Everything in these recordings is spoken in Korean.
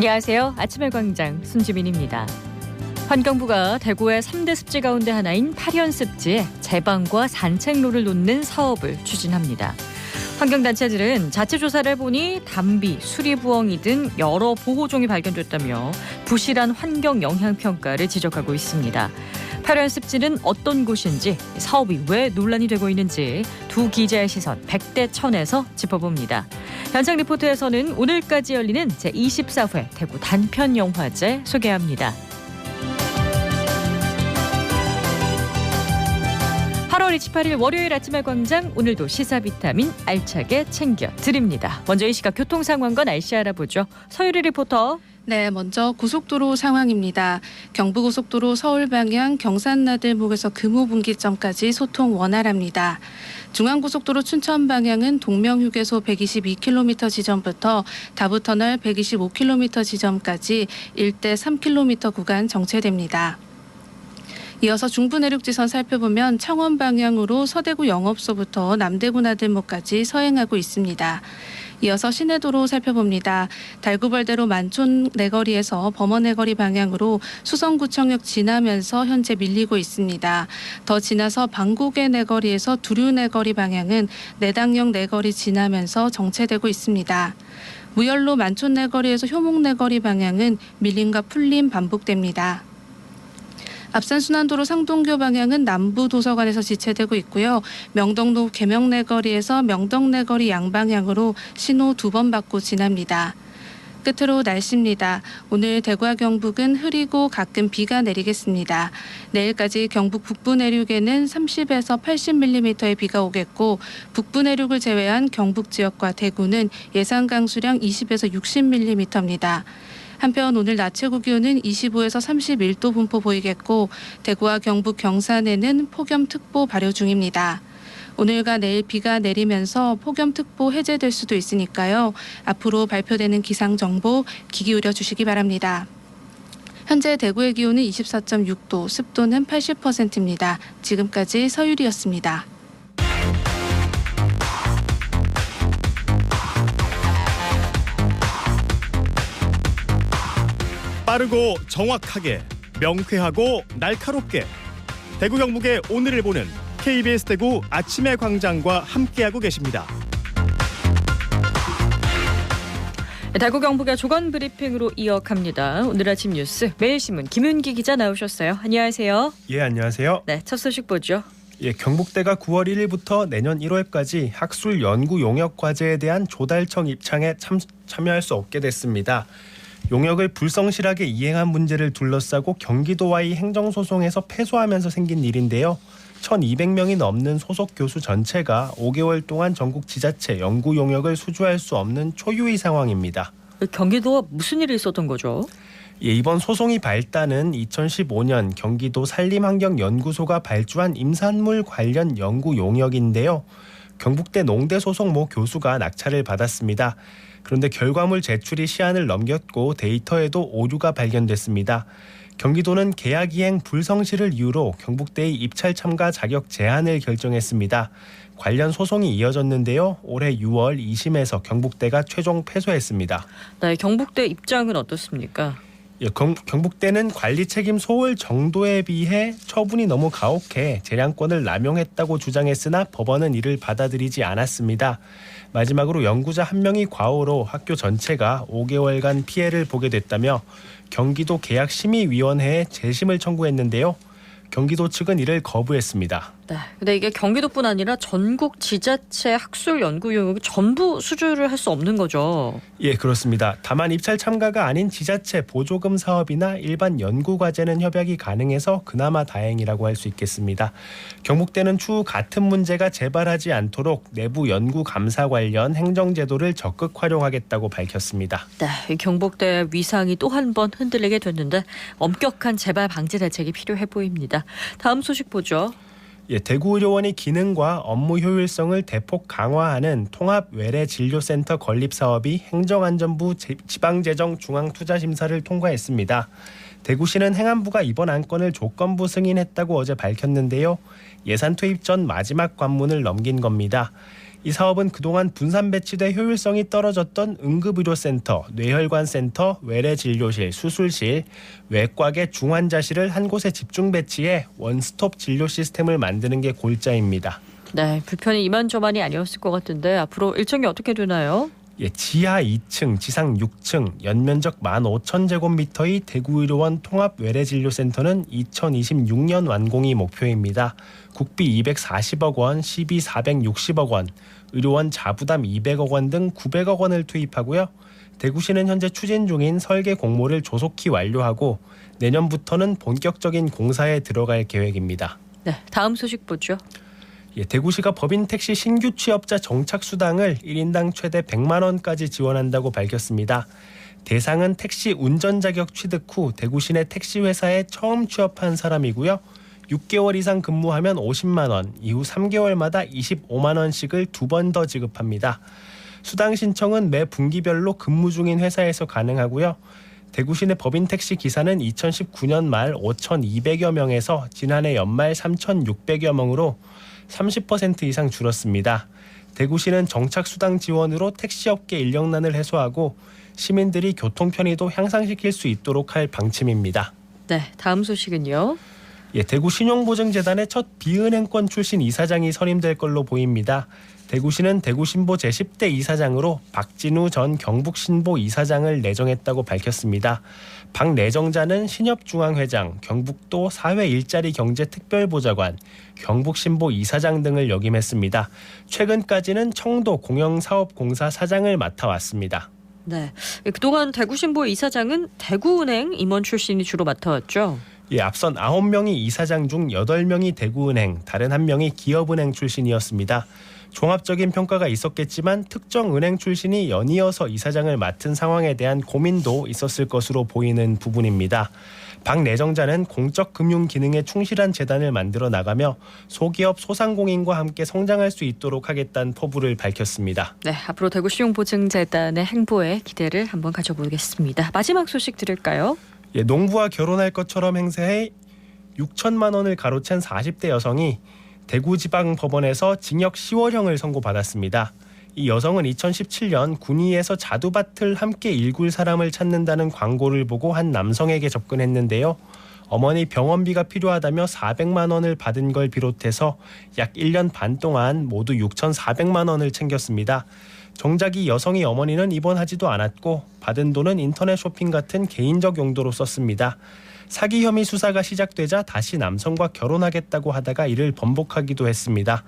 안녕하세요. 아침의 광장 손지민입니다. 환경부가 대구의 3대 습지 가운데 하나인 파련 습지에 제방과 산책로를 놓는 사업을 추진합니다. 환경단체들은 자체 조사를 해보니 담비, 수리부엉이 등 여러 보호종이 발견됐다며 부실한 환경 영향 평가를 지적하고 있습니다. 파련 습지는 어떤 곳인지, 사업이 왜 논란이 되고 있는지 두 기자의 시선 100대 1000에서 짚어봅니다. 현장 리포트에서는 오늘까지 열리는 제24회 대구 단편영화제 소개합니다. 8월 28일 월요일 아침의 광장, 오늘도 시사 비타민 알차게 챙겨드립니다. 먼저 이 시각 교통 상황과 날씨 알아보죠. 서유리 리포터. 네, 먼저 고속도로 상황입니다. 경부고속도로 서울 방향 경산나들목에서 금호분기점까지 소통 원활합니다. 중앙고속도로 춘천 방향은 동명휴게소 122km 지점부터 다부터널 125km 지점까지 일대 3km 구간 정체됩니다. 이어서 중부내륙지선 살펴보면 창원 방향으로 서대구 영업소부터 남대구 나들목까지 서행하고 있습니다. 이어서 시내도로 살펴봅니다. 달구벌대로 만촌 내거리에서 범원 내거리 방향으로 수성구청역 지나면서 현재 밀리고 있습니다. 더 지나서 방곡의 내거리에서 두류 내거리 방향은 내당역 내거리 지나면서 정체되고 있습니다. 무열로 만촌 내거리에서 효목 내거리 방향은 밀림과 풀림 반복됩니다. 앞산순환도로 상동교 방향은 남부도서관에서 지체되고 있고요. 명덕로 계명내거리에서 명덕내거리 양방향으로 신호 2번 받고 지납니다. 끝으로 날씨입니다. 오늘 대구와 경북은 흐리고 가끔 비가 내리겠습니다. 내일까지 경북 북부 내륙에는 30에서 80mm의 비가 오겠고, 북부 내륙을 제외한 경북 지역과 대구는 예상 강수량 20에서 60mm입니다. 한편 오늘 낮 최고 기온은 25에서 31도 분포 보이겠고, 대구와 경북 경산에는 폭염특보 발효 중입니다. 오늘과 내일 비가 내리면서 폭염특보 해제될 수도 있으니까요. 앞으로 발표되는 기상정보 귀 기울여 주시기 바랍니다. 현재 대구의 기온은 24.6도, 습도는 80%입니다. 지금까지 서유리였습니다. 빠르고 정확하게, 명쾌하고 날카롭게, 대구 경북의 오늘을 보는 KBS 대구 아침의 광장과 함께하고 계십니다. 대구 경북의 조건 브리핑으로 이어갑니다. 오늘 아침 뉴스 매일신문 김윤기 기자 나오셨어요. 안녕하세요. 예, 안녕하세요. 네, 첫 소식 보죠. 예, 경북대가 9월 1일부터 내년 1월까지 학술 연구 용역 과제에 대한 조달청 입장에 참여할 수 없게 됐습니다. 용역을 불성실하게 이행한 문제를 둘러싸고 경기도와의 행정소송에서 패소하면서 생긴 일인데요. 1,200명이 넘는 소속 교수 전체가 5개월 동안 전국 지자체 연구 용역을 수주할 수 없는 초유의 상황입니다. 경기도와 무슨 일이 있었던 거죠? 예, 이번 소송이 발단은 2015년 경기도 산림환경연구소가 발주한 임산물 관련 연구 용역인데요. 경북대 농대 소속 모 교수가 낙찰을 받았습니다. 그런데 결과물 제출이 시한을 넘겼고 데이터에도 오류가 발견됐습니다. 경기도는 계약 이행 불성실을 이유로 경북대의 입찰 참가 자격 제한을 결정했습니다. 관련 소송이 이어졌는데요. 올해 6월 2심에서 경북대가 최종 패소했습니다. 네, 경북대 입장은 어떻습니까? 예, 경북대는 관리 책임 소홀 정도에 비해 처분이 너무 가혹해 재량권을 남용했다고 주장했으나 법원은 이를 받아들이지 않았습니다. 마지막으로 연구자 1명이 과오로 학교 전체가 5개월간 피해를 보게 됐다며 경기도 계약심의위원회에 재심을 청구했는데요. 경기도 측은 이를 거부했습니다. 네, 근데 이게 경기도뿐 아니라 전국 지자체 학술 연구 용역을 전부 수주를 할 수 없는 거죠. 예, 그렇습니다. 다만 입찰 참가가 아닌 지자체 보조금 사업이나 일반 연구 과제는 협약이 가능해서 그나마 다행이라고 할 수 있겠습니다. 경북대는 추후 같은 문제가 재발하지 않도록 내부 연구 감사 관련 행정제도를 적극 활용하겠다고 밝혔습니다. 네, 경북대 위상이 또 한 번 흔들리게 됐는데 엄격한 재발 방지 대책이 필요해 보입니다. 다음 소식 보죠. 예, 대구의료원이 기능과 업무 효율성을 대폭 강화하는 통합외래진료센터 건립 사업이 행정안전부 지방재정중앙투자심사를 통과했습니다. 대구시는 행안부가 이번 안건을 조건부 승인했다고 어제 밝혔는데요. 예산 투입 전 마지막 관문을 넘긴 겁니다. 이 사업은 그동안 분산 배치돼 효율성이 떨어졌던 응급의료센터, 뇌혈관센터, 외래진료실, 수술실, 외과계 중환자실을 한 곳에 집중 배치해 원스톱 진료 시스템을 만드는 게 골자입니다. 네, 불편이 이만저만이 아니었을 것 같은데 앞으로 일정이 어떻게 되나요? 예, 지하 2층, 지상 6층, 연면적 15,000제곱미터의 대구의료원 통합외래진료센터는 2026년 완공이 목표입니다. 국비 240억 원, 시비 460억 원, 의료원 자부담 200억 원 등 900억 원을 투입하고요. 대구시는 현재 추진 중인 설계 공모를 조속히 완료하고 내년부터는 본격적인 공사에 들어갈 계획입니다. 네, 다음 소식 보죠. 예, 대구시가 법인 택시 신규 취업자 정착 수당을 1인당 최대 100만 원까지 지원한다고 밝혔습니다. 대상은 택시 운전 자격 취득 후 대구 시내 택시 회사에 처음 취업한 사람이고요. 6개월 이상 근무하면 50만 원, 이후 3개월마다 25만 원씩을 2번 더 지급합니다. 수당 신청은 매 분기별로 근무 중인 회사에서 가능하고요. 대구시 내 법인 택시 기사는 2019년 말 5,200여 명에서 지난해 연말 3,600여 명으로 30% 이상 줄었습니다. 대구시는 정착수당 지원으로 택시업계 인력난을 해소하고 시민들이 교통 편의도 향상시킬 수 있도록 할 방침입니다. 네, 다음 소식은요. 예, 대구 신용보증재단의 첫 비은행권 출신 이사장이 선임될 걸로 보입니다. 대구시는 대구신보 제10대 이사장으로 박진우 전 경북신보 이사장을 내정했다고 밝혔습니다. 박 내정자는 신협중앙회장, 경북도 사회 일자리 경제특별보좌관, 경북신보 이사장 등을 역임했습니다. 최근까지는 청도 공영사업공사 사장을 맡아왔습니다. 네, 그동안 대구신보 이사장은 대구은행 임원 출신이 주로 맡아왔죠. 예, 앞선 9명이 이사장 중 8명이 대구은행, 다른 1명이 기업은행 출신이었습니다. 종합적인 평가가 있었겠지만 특정 은행 출신이 연이어서 이사장을 맡은 상황에 대한 고민도 있었을 것으로 보이는 부분입니다. 박 내정자는 공적 금융 기능에 충실한 재단을 만들어 나가며 소기업 소상공인과 함께 성장할 수 있도록 하겠다는 포부를 밝혔습니다. 네, 앞으로 대구신용보증재단의 행보에 기대를 한번 가져보겠습니다. 마지막 소식 들을까요? 예, 농부와 결혼할 것처럼 행세해 6천만 원을 가로챈 40대 여성이 대구지방법원에서 징역 10월형을 선고받았습니다. 이 여성은 2017년 군위에서 자두밭을 함께 일굴 사람을 찾는다는 광고를 보고 한 남성에게 접근했는데요. 어머니 병원비가 필요하다며 400만 원을 받은 걸 비롯해서 약 1년 반 동안 모두 6,400만 원을 챙겼습니다. 정작 이 여성의 어머니는 입원하지도 않았고 받은 돈은 인터넷 쇼핑 같은 개인적 용도로 썼습니다. 사기 혐의 수사가 시작되자 다시 남성과 결혼하겠다고 하다가 이를 번복하기도 했습니다.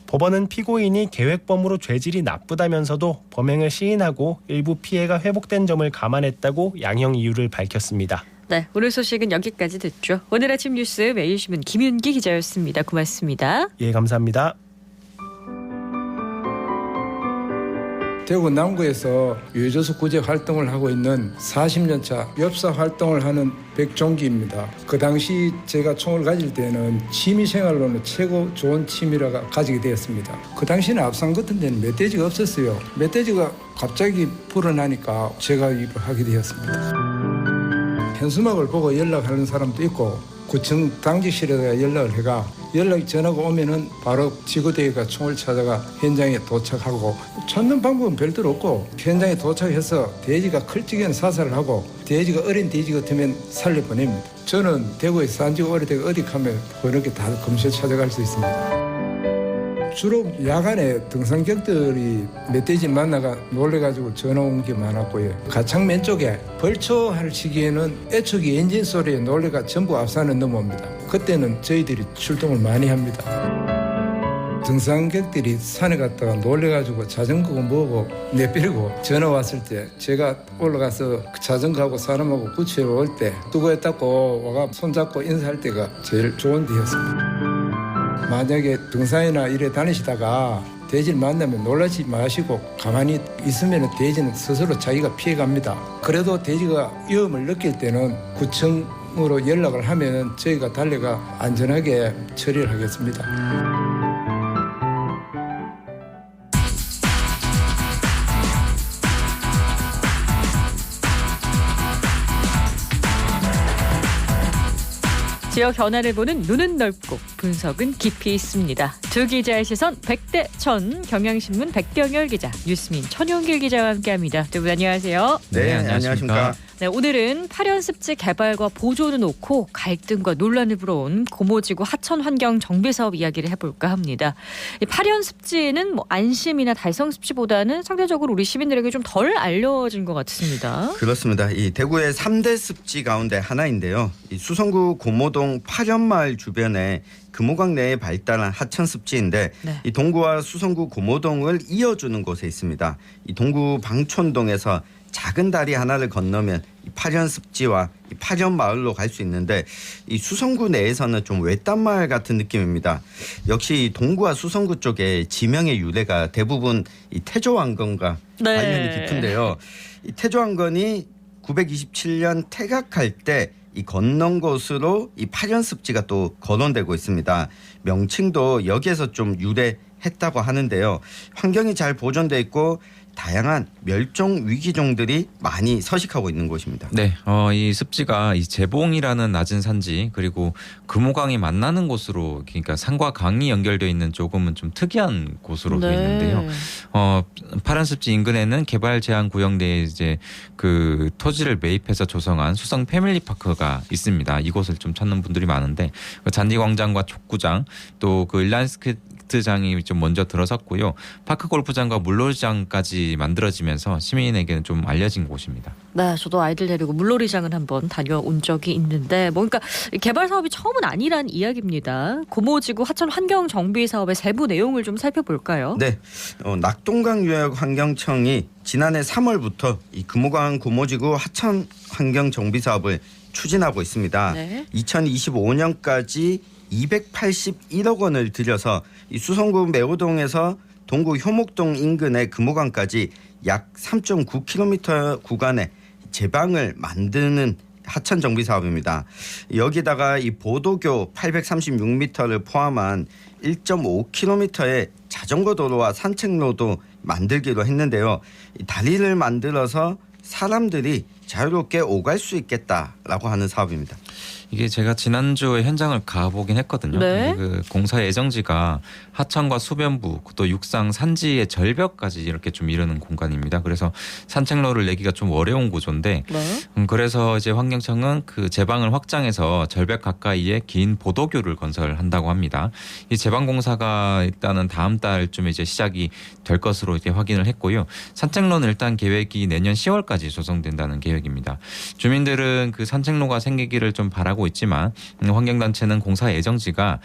법원은 피고인이 계획범으로 죄질이 나쁘다면서도 범행을 시인하고 일부 피해가 회복된 점을 감안했다고 양형 이유를 밝혔습니다. 네, 오늘 소식은 여기까지 듣죠. 오늘 아침 뉴스 매일신문 김윤기 기자였습니다. 고맙습니다. 예, 감사합니다. 대구 남구에서 유해조수 구제 활동을 하고 있는 40년차 엽사 활동을 하는 백종기입니다. 그 당시 제가 총을 가질 때는 취미생활로는 최고 좋은 취미라가 가지게 되었습니다. 그 당시는 앞산 같은 데는 멧돼지가 없었어요. 멧돼지가 갑자기 불어나니까 제가 일을 하게 되었습니다. 현수막을 보고 연락하는 사람도 있고 구청 당직실에다가 연락을 해가 연락이 전화가 오면은 바로 지구대기가 총을 찾아가 현장에 도착하고 찾는 방법은 별도로 없고 현장에 도착해서 돼지가 클 적에는 사살을 하고 돼지가 어린 돼지 같으면 살려보냅니다. 저는 대구에 산 지가 오래되고 어디 가면 그렇게 다 검시에 찾아갈 수 있습니다. 주로 야간에 등산객들이 멧돼지 만나가 놀래가지고 전화 온 게 많았고요. 가창면 쪽에 벌초할 시기에는 애초기 엔진 소리에 놀래가 전부 앞산을 넘어옵니다. 그때는 저희들이 출동을 많이 합니다. 등산객들이 산에 갔다가 놀래가지고 자전거고 뭐고 내버리고 전화 왔을 때 제가 올라가서 자전거하고 사람하고 구치해 올 때 수고했다고 와가 손잡고 인사할 때가 제일 좋은 데였습니다. 만약에 등산이나 이래 다니시다가 돼지를 만나면 놀라지 마시고 가만히 있으면 돼지는 스스로 자기가 피해갑니다. 그래도 돼지가 위험을 느낄 때는 구청으로 연락을 하면 저희가 달려가 안전하게 처리를 하겠습니다. 지역 현안을 보는 눈은 넓고 분석은 깊이 있습니다. 두 기자의 시선 100대 1000 경향신문 백경열 기자, 뉴스민 천용길 기자와 함께합니다. 두 분 안녕하세요. 네, 안녕하십니까. 네, 오늘은 파련습지 개발과 보조는 놓고 갈등과 논란을 불어온 고모지구 하천 환경 정비 사업 이야기를 해볼까 합니다. 이 파련습지는 안심이나 달성습지보다는 상대적으로 우리 시민들에게 좀 덜 알려진 것 같습니다. 그렇습니다. 이 대구의 3대 습지 가운데 하나인데요. 이 수성구 고모동 파련마을 주변에 금호강 내에 발달한 하천습지인데 네. 이 동구와 수성구 고모동을 이어주는 곳에 있습니다. 이 동구 방촌동에서 작은 다리 하나를 건너면 이 파련습지와 이 파련마을로 갈 수 있는데 이 수성구 내에서는 좀 외딴 마을 같은 느낌입니다. 역시 이 동구와 수성구 쪽에 지명의 유래가 대부분 이 태조왕건과 네. 관련이 깊은데요. 이 태조왕건이 927년 퇴각할 때 이 건넌 곳으로 이 파련습지가 또 거론되고 있습니다. 명칭도 여기에서 좀 유래했다고 하는데요. 환경이 잘 보존돼 있고 다양한 멸종 위기종들이 많이 서식하고 있는 곳입니다. 네, 이 습지가 이 재봉이라는 낮은 산지 그리고 금호강이 만나는 곳으로, 그러니까 산과 강이 연결되어 있는 조금은 좀 특이한 곳으로 되어 있는데요. 파련습지 인근에는 개발 제한 구역 내에 이제 그 토지를 매입해서 조성한 수성 패밀리파크가 있습니다. 이곳을 좀 찾는 분들이 많은데 그 잔디광장과 족구장 또 그 일란스케이트장이 좀 먼저 들어섰고요. 파크 골프장과 물놀이장까지 만들어지면서 시민에게는 좀 알려진 곳입니다. 네, 저도 아이들 데리고 물놀이장을 한번 다녀온 적이 있는데 그러니까 개발 사업이 처음은 아니란 이야기입니다. 고모지구 하천 환경 정비 사업의 세부 내용을 좀 살펴볼까요? 네, 낙동강 유역 환경청이 지난해 3월부터 이 금호강 고모지구 하천 환경 정비 사업을 추진하고 있습니다. 네. 2025년까지 281억 원을 들여서 이 수성구 매호동에서 동구 효목동 인근의 금호강까지 약 3.9km 구간에 제방을 만드는 하천 정비 사업입니다. 여기다가 이 보도교 836m를 포함한 1.5km의 자전거 도로와 산책로도 만들기로 했는데요. 이 다리를 만들어서 사람들이 자유롭게 오갈 수 있겠다라고 하는 사업입니다. 이게 제가 지난주에 현장을 가보긴 했거든요. 네. 그 공사 예정지가 하천과 수변부 또 육상 산지의 절벽까지 이렇게 좀 이르는 공간입니다. 그래서 산책로를 내기가 좀 어려운 구조인데 네. 그래서 이제 환경청은 그 제방을 확장해서 절벽 가까이에 긴 보도교를 건설한다고 합니다. 이 제방 공사가 일단은 다음 달쯤에 이제 시작이 될 것으로 이제 확인을 했고요. 산책로는 일단 계획이 내년 10월까지 조성된다는 계획입니다. 주민들은 그 산책로가 생기기를 좀 바라고 있지만 환경단체는 공사 예정지가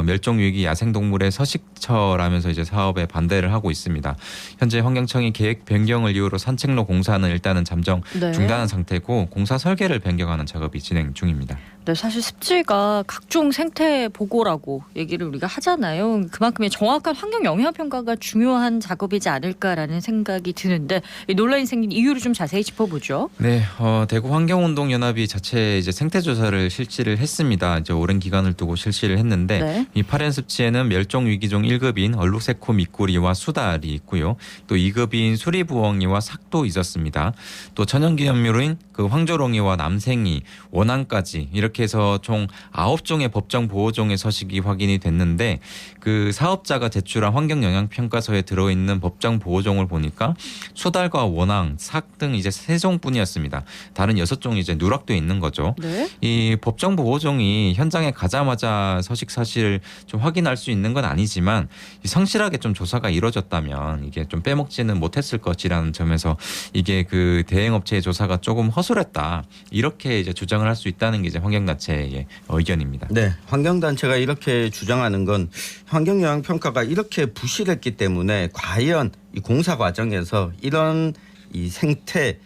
멸종위기 야생동물의 서식처라면서 이제 사업에 반대를 하고 있습니다. 현재 환경청이 계획 변경을 이유로 산책로 공사는 일단은 잠정 네. 중단한 상태고 공사 설계를 변경하는 작업이 진행 중입니다. 네, 사실 습지가 각종 생태 보고라고 얘기를 우리가 하잖아요. 그만큼의 정확한 환경 영향 평가가 중요한 작업이지 않을까라는 생각이 드는데 이 논란이 생긴 이유를 좀 자세히 짚어보죠. 네, 대구 환경운동연합이 자체 이제 생태 조사를 실시를 했습니다. 이제 오랜 기간을 두고 실시를 했는데 네. 이 파련습지에는 멸종위기종 1급인 얼룩새코 미꾸리와 수달이 있고요. 또 2급인 수리부엉이와 삭도 있었습니다. 또 천연기념물인 그 황조롱이와 남생이, 원앙까지 이렇게 해서 총 9종의 법정 보호종의 서식이 확인이 됐는데 그 사업자가 제출한 환경영향평가서에 들어있는 법정 보호종을 보니까 수달과 원앙, 삭 등 이제 3종뿐이었습니다. 다른 6종이 이제 누락돼 있는 거죠. 네. 이 법정 보호종이 현장에 가자마자 서식 사실을 좀 확인할 수 있는 건 아니지만 성실하게 좀 조사가 이루어졌다면 이게 좀 빼먹지는 못했을 것이라는 점에서 이게 그 대행업체의 조사가 조금 허술했다. 이렇게 이제 주장을 할 수 있다는 게 이제 환경단체의 의견입니다. 네, 환경단체가 이렇게 주장하는 건 환경영향평가가 이렇게 부실했기 때문에 과연 이 공사 과정에서 이런 이 생태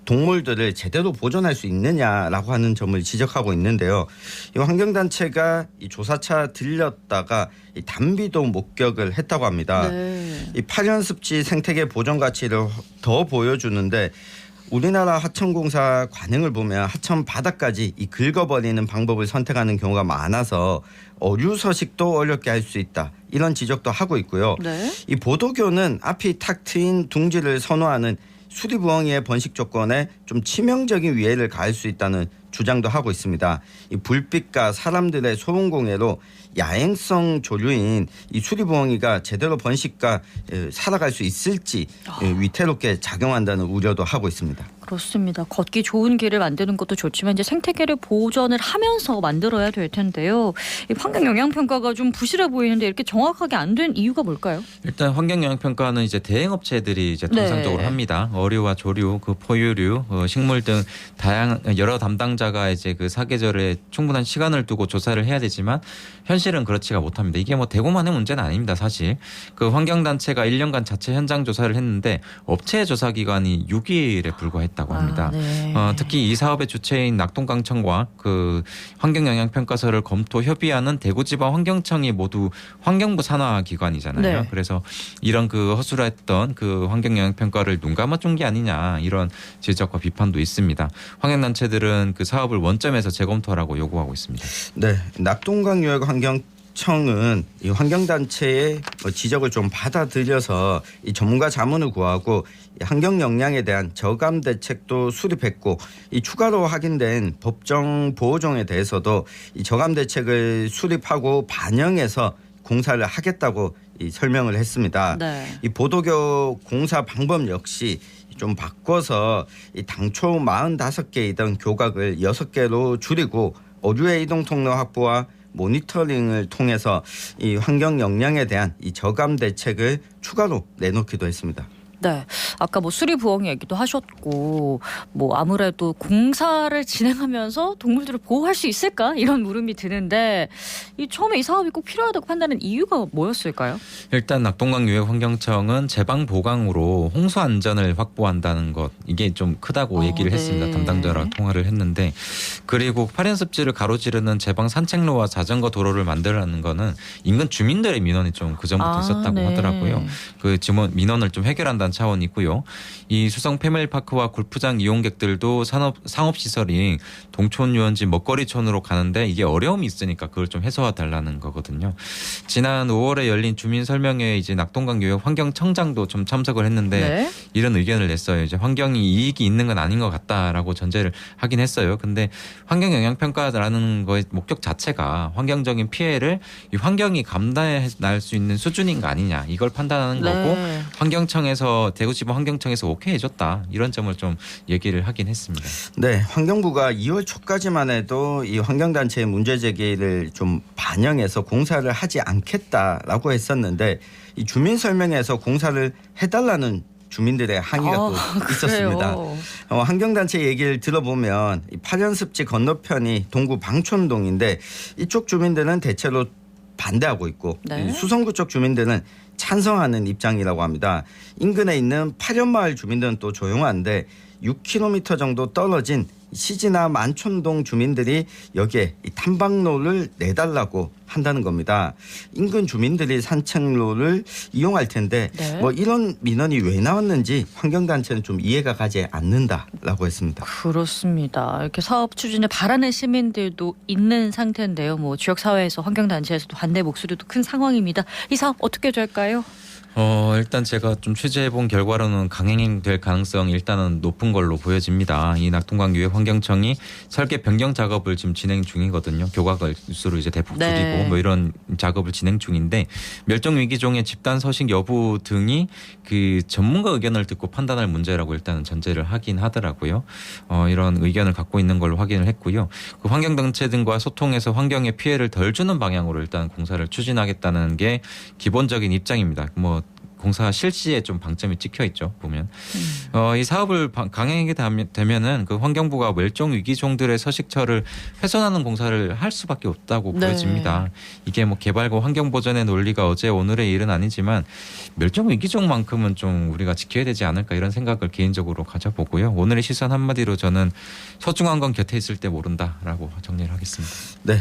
동물들을 제대로 보존할 수 있느냐라고 하는 점을 지적하고 있는데요. 이 환경단체가 이 조사차 들렸다가 이 단비도 목격을 했다고 합니다. 네. 이 파련습지 생태계 보존 가치를 더 보여주는데 우리나라 하천공사 관행을 보면 하천 바닥까지 이 긁어버리는 방법을 선택하는 경우가 많아서 어류 서식도 어렵게 할 수 있다. 이런 지적도 하고 있고요. 네. 이 보도교는 앞이 탁 트인 둥지를 선호하는 수리부엉이의 번식 조건에 좀 치명적인 위해를 가할 수 있다는 주장도 하고 있습니다. 이 불빛과 사람들의 소음공해로 야행성 조류인 이 수리부엉이가 제대로 번식과 살아갈 수 있을지 위태롭게 작용한다는 우려도 하고 있습니다. 그렇습니다. 걷기 좋은 길을 만드는 것도 좋지만 이제 생태계를 보전을 하면서 만들어야 될 텐데요. 이 환경 영향 평가가 좀 부실해 보이는데 이렇게 정확하게 안 된 이유가 뭘까요? 일단 환경 영향 평가는 이제 대행 업체들이 이제 통상적으로 합니다. 어류와 조류, 그 포유류, 식물 등 다양한 여러 담당자가 이제 그 사계절에 충분한 시간을 두고 조사를 해야 되지만 현실은 그렇지가 못합니다. 이게 뭐 대구만의 문제는 아닙니다. 사실 그 환경단체가 1년간 자체 현장 조사를 했는데 업체 조사 기간이 6일에 불과했다고 합니다. 특히 이 사업의 주체인 낙동강청과 그 환경영향평가서를 검토 협의하는 대구지방환경청이 모두 환경부 산하 기관이잖아요. 그래서 이런 그 허술했던 그 환경영향평가를 눈 감아준 게 아니냐 이런 지적과 비판도 있습니다. 환경단체들은 그 사업을 원점에서 재검토하라고 요구하고 있습니다. 네, 낙동강유역환경청은 이 환경단체의 지적을 좀 받아들여서 이 전문가 자문을 구하고 환경 영향에 대한 저감 대책도 수립했고 이 추가로 확인된 법정 보호종에 대해서도 이 저감 대책을 수립하고 반영해서 공사를 하겠다고 이 설명을 했습니다. 이 보도교 공사 방법 역시 좀 바꿔서 이 당초 45개이던 교각을 6개로 줄이고 어류의 이동 통로 확보와 모니터링을 통해서 이 환경 영향에 대한 이 저감 대책을 추가로 내놓기도 했습니다. 네, 아까 뭐 수리부엉이 얘기도 하셨고 뭐 아무래도 공사를 진행하면서 동물들을 보호할 수 있을까 이런 물음이 드는데 이 처음에 이 사업이 꼭 필요하다고 판단한 이유가 뭐였을까요? 일단 낙동강유역환경청은 제방 보강으로 홍수 안전을 확보한다는 것 이게 좀 크다고 얘기를 했습니다. 담당자랑 통화를 했는데 그리고 파련습지를 가로지르는 제방 산책로와 자전거 도로를 만들라는 거는 인근 주민들의 민원이 좀 그전부터 있었다고 하더라고요. 그 민원을 좀 해결한다는 차원이 있고요. 이 수성 패밀리파크와 골프장 이용객들도 상업시설인 동촌 유원지 먹거리촌으로 가는데 이게 어려움이 있으니까 그걸 좀 해소해 달라는 거거든요. 지난 5월에 열린 주민설명회에 이제 낙동강유역 환경청장도 좀 참석을 했는데 이런 의견을 냈어요. 이제 환경이 이익이 있는 건 아닌 것 같다라고 전제를 하긴 했어요. 근데 환경영향평가라는 거의 목적 자체가 환경적인 피해를 이 환경이 감당할 수 있는 수준인 거 아니냐 이걸 판단하는 거고 환경청에서 대구지방 환경청에서 오케이 해줬다 이런 점을 좀 얘기를 하긴 했습니다. 네, 환경부가 2월 초까지만 해도 이 환경단체의 문제 제기를 좀 반영해서 공사를 하지 않겠다라고 했었는데 이 주민 설명회에서 공사를 해달라는 주민들의 항의가 또 있었습니다. 환경단체 얘기를 들어보면 이 파련습지 건너편이 동구 방촌동인데 이쪽 주민들은 대체로 반대하고 있고 수성구 쪽 주민들은 찬성하는 입장이라고 합니다. 인근에 있는 파련마을 주민들은 또 조용한데 6km 정도 떨어진 시지나 만촌동 주민들이 여기에 탐방로를 내달라고 한다는 겁니다. 인근 주민들이 산책로를 이용할 텐데 뭐 이런 민원이 왜 나왔는지 환경단체는 좀 이해가 가지 않는다라고 했습니다. 그렇습니다. 이렇게 사업 추진에 바라는 시민들도 있는 상태인데요. 뭐 지역사회에서 환경단체에서도 반대 목소리도 큰 상황입니다. 이 사업 어떻게 될까요? 일단 제가 좀 취재해본 결과로는 강행될 가능성이 일단은 높은 걸로 보여집니다. 이 낙동강유역 환경청이 설계 변경 작업을 지금 진행 중이거든요. 교각을 수로 이제 대폭 줄이고 뭐 이런 작업을 진행 중인데 멸종 위기종의 집단 서식 여부 등이 그 전문가 의견을 듣고 판단할 문제라고 일단은 전제를 하긴 하더라고요. 이런 의견을 갖고 있는 걸로 확인을 했고요. 그 환경단체 등과 소통해서 환경에 피해를 덜 주는 방향으로 일단 공사를 추진하겠다는 게 기본적인 입장입니다. 뭐 공사 실시에 좀 방점이 찍혀 있죠 보면 이 사업을 강행하게 되면은 그 환경부가 멸종 위기종들의 서식처를 훼손하는 공사를 할 수밖에 없다고 보여집니다. 이게 뭐 개발과 환경 보전의 논리가 어제 오늘의 일은 아니지만 멸종 위기종만큼은 좀 우리가 지켜야 되지 않을까 이런 생각을 개인적으로 가져보고요. 오늘의 시선 한마디로 저는 소중한 건 곁에 있을 때 모른다라고 정리를 하겠습니다. 네,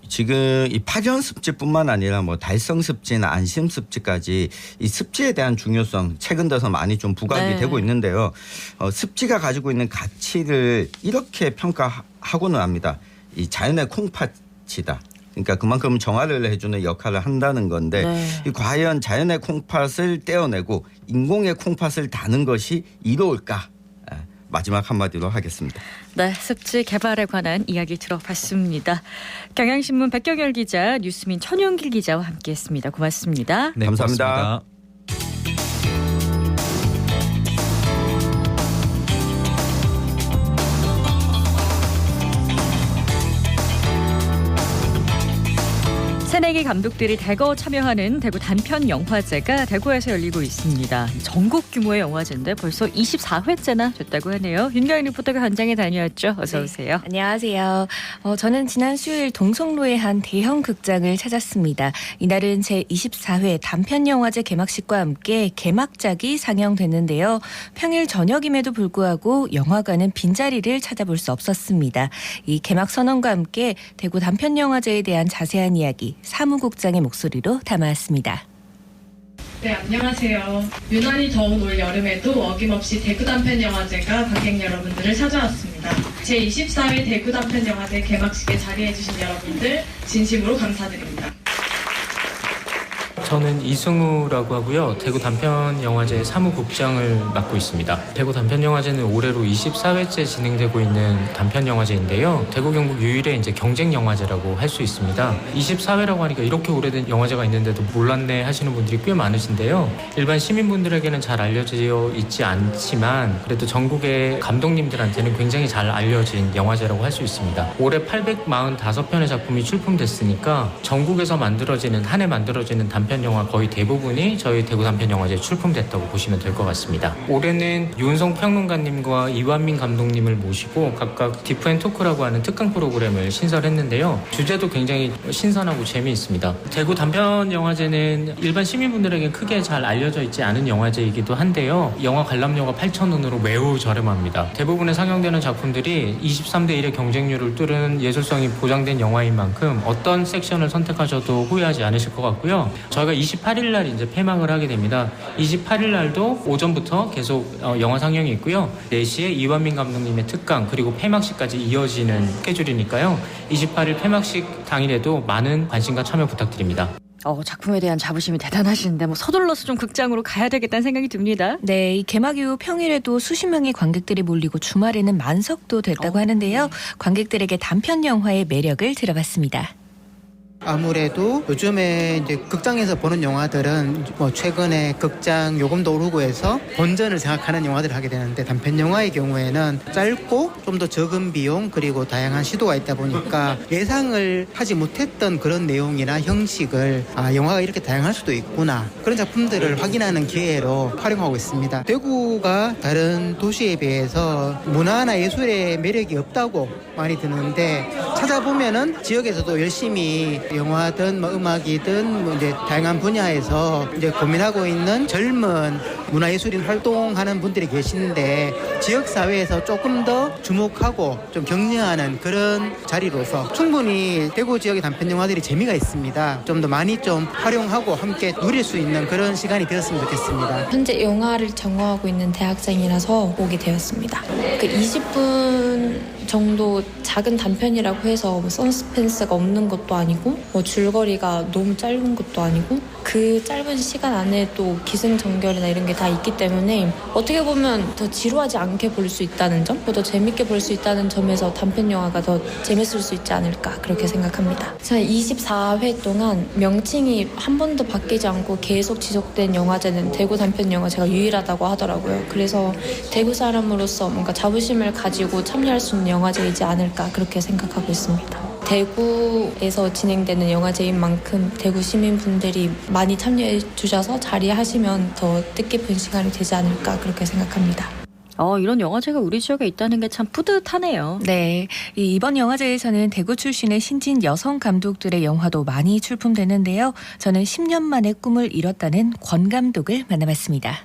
지금 이 파련습지뿐만 아니라 뭐 달성습지나 안심습지까지 이 습지에 대한 중요성 최근 들어서 많이 좀 부각이 되고 있는데요. 습지가 가지고 있는 가치를 이렇게 평가하고는 합니다. 이 자연의 콩팥이다. 그러니까 그만큼 정화를 해주는 역할을 한다는 건데 네. 이 과연 자연의 콩팥을 떼어내고 인공의 콩팥을 다는 것이 이로울까? 마지막 한마디로 하겠습니다. 네, 습지 개발에 관한 이야기 들어봤습니다. 경향신문 백경열 기자, 뉴스민 천용길 기자와 함께했습니다. 고맙습니다. 네, 감사합니다. 고맙습니다. 새내기 감독들이 대거 참여하는 대구 단편 영화제가 대구에서 열리고 있습니다. 전국 규모의 영화제인데 벌써 24회째나 됐다고 하네요. 윤가인 리포터가 현장에 다녀왔죠. 어서 네, 오세요. 안녕하세요. 저는 지난 수요일 동성로의 한 대형 극장을 찾았습니다. 이날은 제24회 단편영화제 개막식과 함께 개막작이 상영됐는데요. 평일 저녁임에도 불구하고 영화관은 빈자리를 찾아볼 수 없었습니다. 이 개막 선언과 함께 대구 단편영화제에 대한 자세한 이야기 사무국장의 목소리로 담아왔습니다. 네, 안녕하세요. 유난히 더운 올 여름에도 어김없이 대구 단편영화제가 관객 여러분들을 찾아왔습니다. 제24회 대구 단편영화제 개막식에 자리해주신 여러분들 진심으로 감사드립니다. 저는 이승우라고 하고요. 대구 단편영화제 사무국장을 맡고 있습니다. 대구 단편영화제는 올해로 24회째 진행되고 있는 단편영화제인데요. 대구 경북 유일의 이제 경쟁영화제라고 할 수 있습니다. 24회라고 하니까 이렇게 오래된 영화제가 있는데도 몰랐네 하시는 분들이 꽤 많으신데요. 일반 시민분들에게는 잘 알려져 있지 않지만 그래도 전국의 감독님들한테는 굉장히 잘 알려진 영화제라고 할 수 있습니다. 올해 845편의 작품이 출품됐으니까 전국에서 만들어지는 한 해 만들어지는 단편 영화 거의 대부분이 저희 대구 단편영화제에 출품됐다고 보시면 될 것 같습니다. 올해는 윤성 평론가님과 이완민 감독님을 모시고 각각 디프앤토크라고 하는 특강 프로그램을 신설했는데요. 주제도 굉장히 신선하고 재미있습니다. 대구 단편영화제는 일반 시민분들에게 크게 잘 알려져 있지 않은 영화제이기도 한데요. 영화 관람료가 8,000원으로 매우 저렴합니다. 대부분의 상영되는 작품들이 23대 1의 경쟁률을 뚫은 예술성이 보장된 영화인 만큼 어떤 섹션을 선택하셔도 후회하지 않으실 것 같고요. 저희가 28일 날 이제 폐막을 하게 됩니다. 28일 날도 오전부터 계속 영화 상영이 있고요. 4시에 이완민 감독님의 특강 그리고 폐막식까지 이어지는 스케줄이니까요. 28일 폐막식 당일에도 많은 관심과 참여 부탁드립니다. 작품에 대한 자부심이 대단하신데 서둘러서 좀 극장으로 가야 되겠다는 생각이 듭니다. 네, 이 개막 이후 평일에도 수십 명의 관객들이 몰리고 주말에는 만석도 됐다고 하는데요. 관객들에게 단편 영화의 매력을 들어봤습니다. 아무래도 요즘에 이제 극장에서 보는 영화들은 최근에 극장 요금도 오르고 해서 본전을 생각하는 영화들을 하게 되는데 단편 영화의 경우에는 짧고 좀 더 적은 비용 그리고 다양한 시도가 있다 보니까 예상을 하지 못했던 그런 내용이나 형식을 영화가 이렇게 다양할 수도 있구나 그런 작품들을 확인하는 기회로 활용하고 있습니다. 대구가 다른 도시에 비해서 문화나 예술의 매력이 없다고 많이 드는데 찾아보면은 지역에서도 열심히 영화든 음악이든 이제 다양한 분야에서 이제 고민하고 있는 젊은 문화예술인 활동하는 분들이 계시는데 지역 사회에서 조금 더 주목하고 좀 격려하는 그런 자리로서 충분히 대구 지역의 단편 영화들이 재미가 있습니다. 좀 더 많이 좀 활용하고 함께 누릴 수 있는 그런 시간이 되었으면 좋겠습니다. 현재 영화를 전공하고 있는 대학생이라서 오게 되었습니다. 20분 정도 작은 단편이라고 해서 서스펜스가 없는 것도 아니고 줄거리가 너무 짧은 것도 아니고 그 짧은 시간 안에 또 기승전결이나 이런 게 다 있기 때문에 어떻게 보면 더 지루하지 않게 볼 수 있다는 점, 더 재밌게 볼 수 있다는 점에서 단편 영화가 더 재밌을 수 있지 않을까 그렇게 생각합니다. 저는 24회 동안 명칭이 한 번도 바뀌지 않고 계속 지속된 영화제는 대구 단편 영화제가 유일하다고 하더라고요. 그래서 대구 사람으로서 뭔가 자부심을 가지고 참여할 수 있는 영화제이지 않을까 그렇게 생각하고 있습니다. 대구에서 진행되는 영화제인 만큼 대구 시민분들이 많이 참여해 주셔서 자리하시면 더 뜻깊은 시간이 되지 않을까 그렇게 생각합니다. 이런 영화제가 우리 지역에 있다는 게 참 뿌듯하네요. 네, 이번 영화제에서는 대구 출신의 신진 여성 감독들의 영화도 많이 출품되는데요. 저는 10년 만에 꿈을 이뤘다는 권 감독을 만나봤습니다.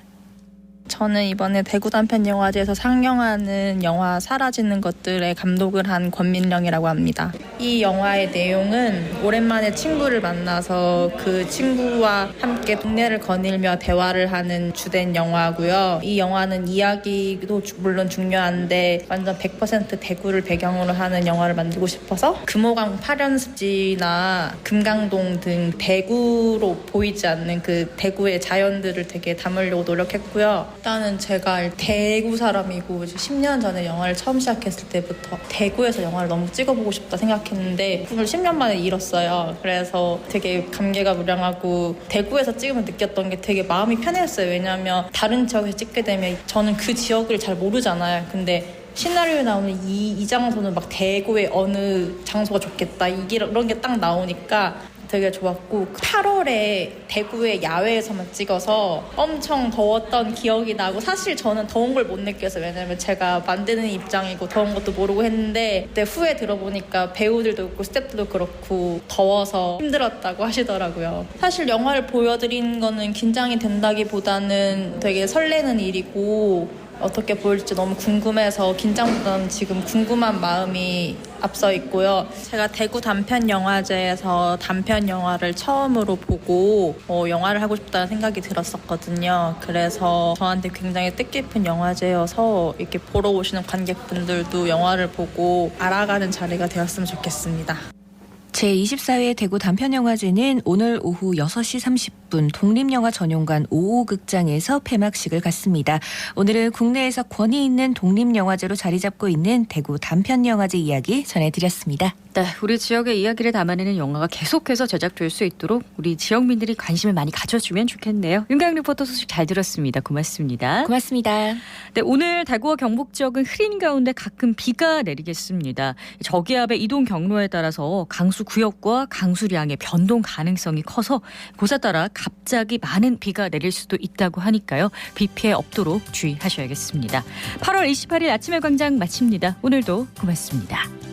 저는 이번에 대구 단편영화제에서 상영하는 영화 사라지는 것들에 감독을 한 권민령이라고 합니다. 이 영화의 내용은 오랜만에 친구를 만나서 그 친구와 함께 동네를 거닐며 대화를 하는 주된 영화고요. 이 영화는 이야기도 물론 중요한데 완전 100% 대구를 배경으로 하는 영화를 만들고 싶어서 금호강 파련습지나 금강동 등 대구로 보이지 않는 그 대구의 자연들을 되게 담으려고 노력했고요. 일단은 제가 대구 사람이고 10년 전에 영화를 처음 시작했을 때부터 대구에서 영화를 너무 찍어보고 싶다 생각했는데 꿈을 10년 만에 이뤘어요. 그래서 되게 감개가 무량하고 대구에서 찍으면 느꼈던 게 되게 마음이 편했어요. 왜냐하면 다른 지역에서 찍게 되면 저는 그 지역을 잘 모르잖아요. 근데 시나리오에 나오는 이 장소는 막 대구의 어느 장소가 좋겠다 이런 게 딱 나오니까 되게 좋았고 8월에 대구의 야외에서만 찍어서 엄청 더웠던 기억이 나고 사실 저는 더운 걸 못 느꼈어요. 왜냐면 제가 만드는 입장이고 더운 것도 모르고 했는데 그때 후에 들어보니까 배우들도 그렇고 스태프들도 그렇고 더워서 힘들었다고 하시더라고요. 사실 영화를 보여드리는 거는 긴장이 된다기보다는 되게 설레는 일이고 어떻게 보일지 너무 궁금해서 긴장보다는 지금 궁금한 마음이 앞서 있고요. 제가 대구 단편영화제에서 단편영화를 처음으로 보고 영화를 하고 싶다는 생각이 들었었거든요. 그래서 저한테 굉장히 뜻깊은 영화제여서 이렇게 보러 오시는 관객분들도 영화를 보고 알아가는 자리가 되었으면 좋겠습니다. 제24회 대구 단편영화제는 오늘 오후 6시 30분 독립영화 전용관 5호 극장에서 폐막식을 갖습니다. 오늘은 국내에서 권위 있는 독립영화제로 자리 잡고 있는 대구 단편영화제 이야기 전해드렸습니다. 네, 우리 지역의 이야기를 담아내는 영화가 계속해서 제작될 수 있도록 우리 지역민들이 관심을 많이 가져주면 좋겠네요. 윤가영 리포터 소식 잘 들었습니다. 고맙습니다. 고맙습니다. 네, 오늘 대구와 경북 지역은 흐린 가운데 가끔 비가 내리겠습니다. 저기압의 이동 경로에 따라서 강수 구역과 강수량의 변동 가능성이 커서 곳에 따라 갑자기 많은 비가 내릴 수도 있다고 하니까요. 비 피해 없도록 주의하셔야겠습니다. 8월 28일 아침의 광장 마칩니다. 오늘도 고맙습니다.